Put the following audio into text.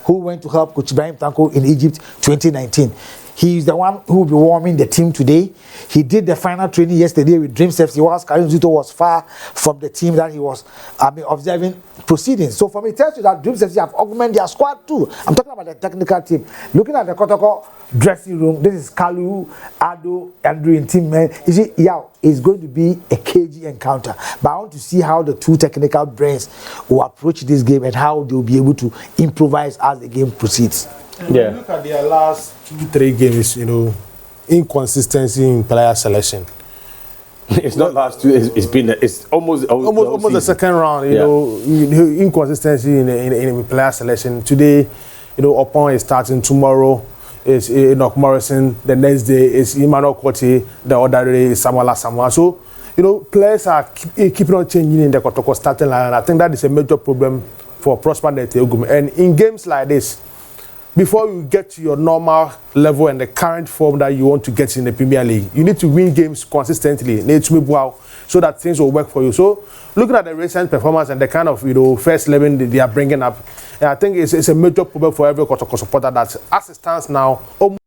who went to help Coach Ibrahim Tanko in Egypt 2019. He's the one who will be warming the team today. He did the final training yesterday with Dreams FC. Whilst Karim Zito was far from the team that he was observing proceedings. So for me, it tells you that Dreams FC have augmented their squad too. I'm talking about the technical team. Looking at the Kotoko dressing room, this is Kalu, Ado, Andrew, and team man. You see, yeah, it's going to be a cagey encounter. But I want to see how the two technical brains will approach this game and how they'll be able to improvise as the game proceeds. And when you look at their last 2-3 games, you know, inconsistency in player selection. It's not last two. It's almost the second round. You know, inconsistency in player selection. Today, you know, Opon is starting. Tomorrow is Enoch Morrison. The next day is Emmanuel Koti. The other day is Samuel Asamoah. So, you know, players are keeping on changing in the Kotoko starting line. And I think that is a major problem for Prosper Nete-Ogum. And in games like this, before you get to your normal level and the current form that you want to get in the Premier League, you need to win games consistently, so that things will work for you. So, looking at the recent performance and the kind of, you know, first 11 they are bringing up, I think it's a major problem for every Kotoko supporter that, as it stands now, almost